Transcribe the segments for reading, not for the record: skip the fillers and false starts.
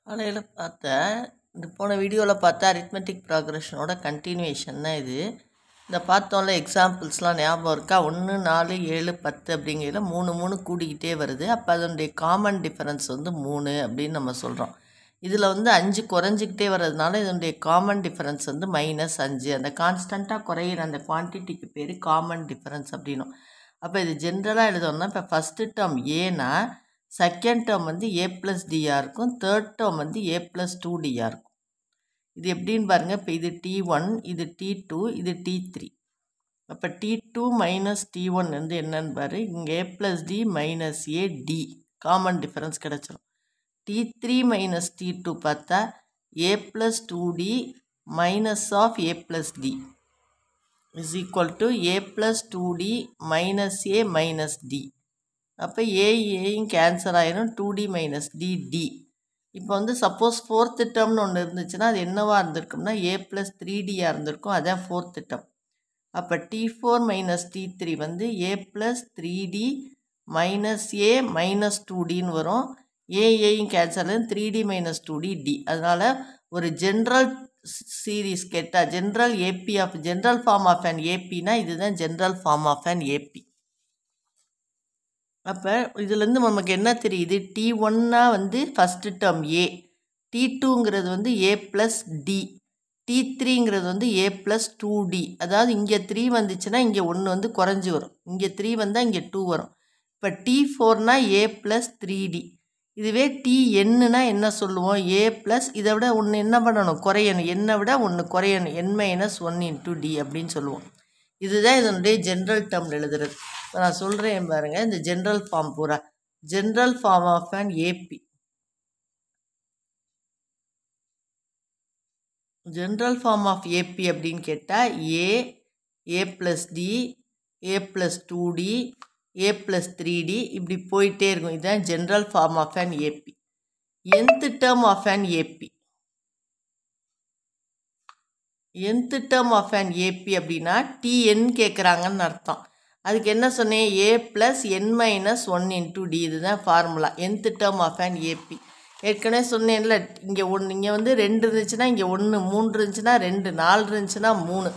காலையில் பார்த்த இந்த போன வீடியோவில் பார்த்த அரித்மெட்டிக் ப்ராக்ரெஷனோட கண்டினியூவேஷன் தான் இது. இந்த பார்த்தோம்ல எக்ஸாம்பிள்ஸ்லாம் ஞாபகம் இருக்கா? 1, 4, 7, 10 அப்படிங்கிறதுல 3 3 கூடிக்கிட்டே வருது. அப்போ அதனுடைய காமன் டிஃபரன்ஸ் வந்து 3 அப்படின்னு நம்ம சொல்கிறோம். இதில் வந்து 5 குறைஞ்சிக்கிட்டே வர்றதுனால இதனுடைய காமன் டிஃபரன்ஸ் வந்து -5. அந்த கான்ஸ்டண்ட்டாக குறையிற அந்த குவான்டிட்டிக்கு பேர் காமன் டிஃபரன்ஸ் அப்படின்னும். அப்போ இது ஜென்ரலாக எழுதணும்னா இப்போ ஃபஸ்ட்டு டேர்ம் ஏன்னா செகண்ட் டேர்ம் வந்து a+dயாக இருக்கும், தேர்ட் டேர்ம் வந்து a+2dயாக இருக்கும். இது எப்படின்னு பாருங்கள். இப்போ இது t1, இது t2, இது t3. அப்போ t2 மைனஸ் t1 வந்து என்னன்னு பாரு. இங்கே a+d minus ad common difference கிடச்சிரும். t3 மைனஸ் t2 பார்த்தா a+2d minus of a+d is equal to a+2d minus a minus d. அப்போ ஏயும் கேன்சல் ஆயிரும். 2d minus dd. இப்போ வந்து சப்போஸ் ஃபோர்த்து டேர்ம்னு ஒன்று இருந்துச்சுன்னா அது என்னவாக இருந்திருக்கும்னா a+3dயாக இருந்திருக்கும். அதான் ஃபோர்த்து டேர்ம். அப்போ t4 மைனஸ் t3 வந்து a+3d மைனஸ் a மைனஸ் 2dன்னு வரும். ஏயும் கேன்சல் ஆகும். 3d minus 2d d. அதனால் ஒரு ஜென்ரல் சீரீஸ் கேட்டால் general AP of general form of an ஏபினா இதுதான் general form of an AP. அப்போ இதுலேருந்து நமக்கு என்ன தெரியுது? t1னா வந்து ஃபஸ்ட்டு டேர்ம் a, t2ங்கிறது வந்து a+d, t3ங்கிறது வந்து a+2d. அதாவது இங்கே 3 வந்துச்சுன்னா இங்கே 1 வந்து குறைஞ்சி வரும். இங்கே 3 வந்தால் இங்கே 2 வரும். இப்போ t4னா a+3d. இதுவே tnனா என்ன சொல்லுவோம்? a+ இதை விட ஒன்று என்ன பண்ணணும்? குறையணும். என்னை விட ஒன்று குறையணும். n-1 × d அப்படின்னு சொல்லுவோம். இதுதான் இதனுடைய ஜென்ரல் டேர்ம் எழுதுறது. இப்போ நான் சொல்கிறேன் பாருங்கள். இந்த ஜென்ரல் ஃபார்ம் பூரா general form of an AP. General form of AP அப்படின்னு கேட்டால் a+d, a+2d, a+3d இப்படி போயிட்டே இருக்கும். இதுதான் general form of an AP. nth term of an AP. nth term of an AP அப்படின்னா tn கேட்குறாங்கன்னு அர்த்தம். அதுக்கு என்ன சொன்னேன்? a+n-1 × d. இதுதான் formula. nth term of an AP. ஏற்கனவே சொன்னேன்ல, இங்கே இங்கே வந்து 2 இருந்துச்சுன்னா இங்கே 1, 3 இருந்துச்சுன்னா 2, 4 இருந்துச்சுன்னா 3.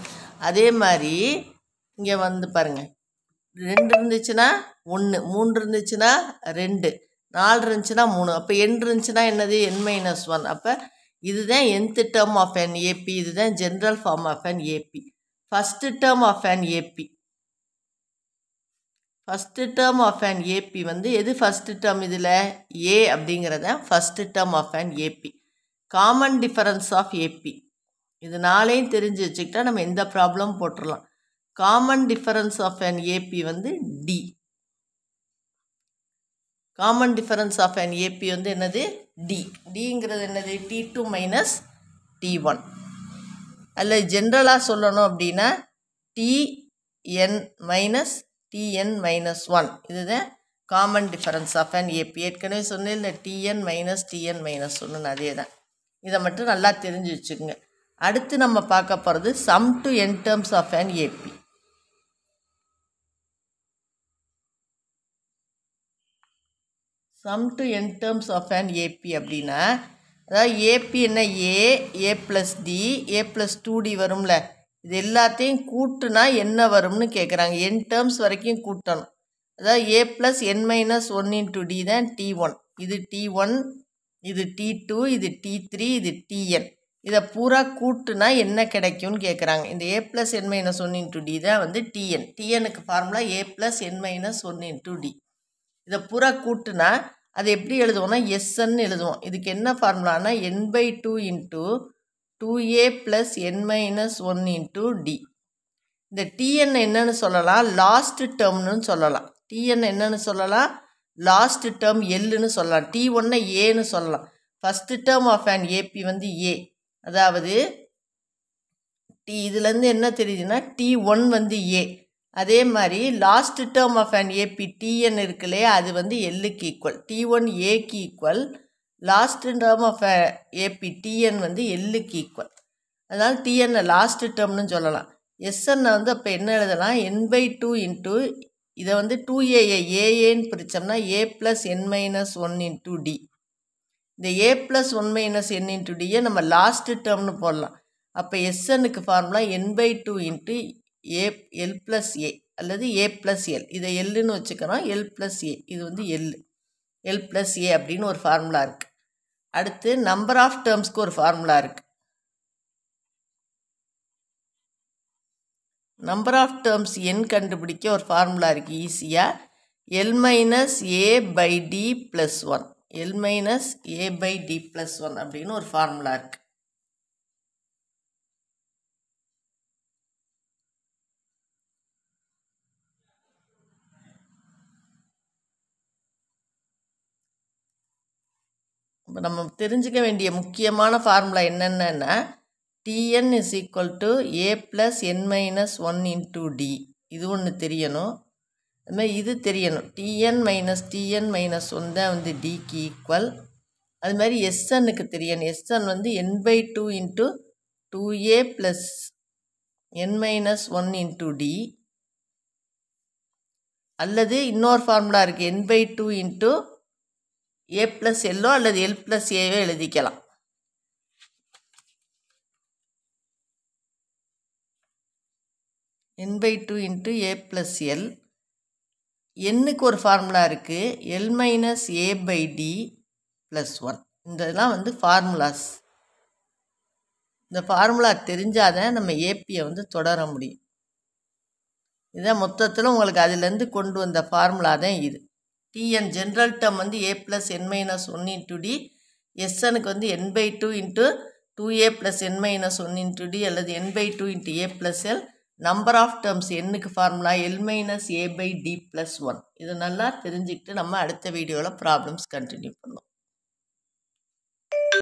அதே மாதிரி இங்கே வந்து பாருங்கள். 2 இருந்துச்சுன்னா 1, 3 இருந்துச்சுன்னா 2, 4 இருந்துச்சுன்னா 3. அப்போ n இருந்துச்சுன்னா என்னது? n-1. அப்போ இதுதான் nth term of an AP. இதுதான் general form of an AP. First term of an AP. First term of an AP வந்து எது ஃபஸ்ட்டு டேர்ம்? இதில் a அப்படிங்கிறத first term of an AP. Common difference of AP. இது நாளையும் தெரிஞ்சு வச்சுக்கிட்டா நம்ம எந்த ப்ராப்ளம் போட்டுடலாம். Common difference of an AP வந்து d. Common difference of an AP வந்து என்னது? d. dங்கிறது என்னது? t2 minus t1. அதில் ஜென்ரலாக சொல்லணும் அப்படின்னா tn மைனஸ் tn-1. இதுதான் common difference of an AP. ஏற்கனவே சொன்னேன் இல்லை, tn மைனஸ் tn-1 அதே தான். இதை மட்டும் நல்லா தெரிஞ்சு வச்சுக்கோங்க. அடுத்து நம்ம பார்க்க போகிறது sum to n terms of an AP. Sum to n terms of an AP அப்படின்னா அதாவது ஏபி என்ன? a+d, a+2d வரும்ல. இது எல்லாத்தையும் கூட்டுனா என்ன வரும்னு கேட்குறாங்க. n டேர்ம்ஸ் வரைக்கும் கூட்டணும். அதாவது a+n-1 × d தான் t1. இது t1, இது t2, இது t3, இது tn. இதை பூரா கூட்டுனா என்ன கிடைக்கும்னு கேட்குறாங்க. இந்த a+n-1 × d தான் வந்து tn. tnக்கு formula a+n-1 × d. இதை பூரா கூட்டுனா அது எப்படி எழுதுவோம்னா sன்னு எழுதுவோம். இதுக்கு என்ன ஃபார்முலானா n/2 × 2a + n-1 × d. இந்த tn என்னன்னு சொல்லலாம்? லாஸ்ட் டேர்ம்னு சொல்லலாம். tn என்னன்னு சொல்லலாம்? லாஸ்ட் டேர்ம் எல்லுன்னு சொல்லலாம். t1 ஏன்னு சொல்லலாம். First term of an AP வந்து a. அதாவது இதுலேருந்து என்ன தெரியுதுன்னா t1 வந்து a. அதே மாதிரி last term of an AP tn இருக்கு இல்லையா, அது வந்து எல்லுக்கு ஈக்குவல். t1 ஏக்கு equal. Last term of AP tn வந்து எல்லுக்கு ஈக்குவல். அதனால் tn லாஸ்ட் டேர்ம்னு சொல்லலாம். sn வந்து அப்போ என்ன எழுதலாம்? n/2 × இதை வந்து 2a ஏன்னு பிரித்தோம்னா a + n-1 × d. இந்த a + 1 - n × d நம்ம லாஸ்ட் டேர்ம்னு போடலாம். அப்போ SNக்கு ஃபார்முலா n/2 × l + a அல்லது a + l. இதை எல்லுன்னு வச்சுக்கிறோம். l + a இது வந்து l + a அப்படின்னு ஒரு ஃபார்முலா இருக்குது. அடுத்து நம்பர் ஆஃப் டேர்ம்ஸ்க்கு ஒரு ஃபார்முலா இருக்குது. நம்பர் ஆஃப் டேர்ம்ஸ் n கண்டுபிடிக்க ஒரு ஃபார்முலா இருக்குது ஈஸியாக. l - a/d + 1 l - a/d + 1 அப்படின்னு ஒரு ஃபார்முலா இருக்குது. இப்போ நம்ம தெரிஞ்சுக்க வேண்டிய முக்கியமான ஃபார்முலா என்னென்னா Tn = a + n - 1 × d. இது ஒன்று தெரியணும். அதுமாதிரி இது தெரியணும். Tn - -1 தான் வந்து dக்கு ஈக்குவல். அது மாதிரி SNக்கு தெரியணும். SN வந்து n/2 × 2a + n - 1 × d. அல்லது இன்னொரு ஃபார்முலா இருக்குது. n/2 × a + l அல்லது l + a எழுதிக்கலாம். n/2 × a + l. nக்கு ஒரு ஃபார்முலா இருக்குது. l - a/d + 1. இதெல்லாம் வந்து ஃபார்முலாஸ். இந்த ஃபார்முலா தெரிஞ்சாதான் நம்ம ஏபியை வந்து தொடர முடியும். இதான் மொத்தத்தில் உங்களுக்கு அதிலேருந்து கொண்டு வந்த ஃபார்முலா தான் இது. Tn ஜென்ரல் டேர்ம் வந்து a + n - 1 × d. SNக்கு வந்து n/2 × 2a + n - 1 × d அல்லது n/2 × a + l. Number of terms என்னுக்கு ஃபார்முலா l - a/d + 1. இது நல்லா தெரிஞ்சுக்கிட்டு நம்ம அடுத்த வீடியோவில் ப்ராப்ளம்ஸ் கண்டினியூ பண்ணுவோம்.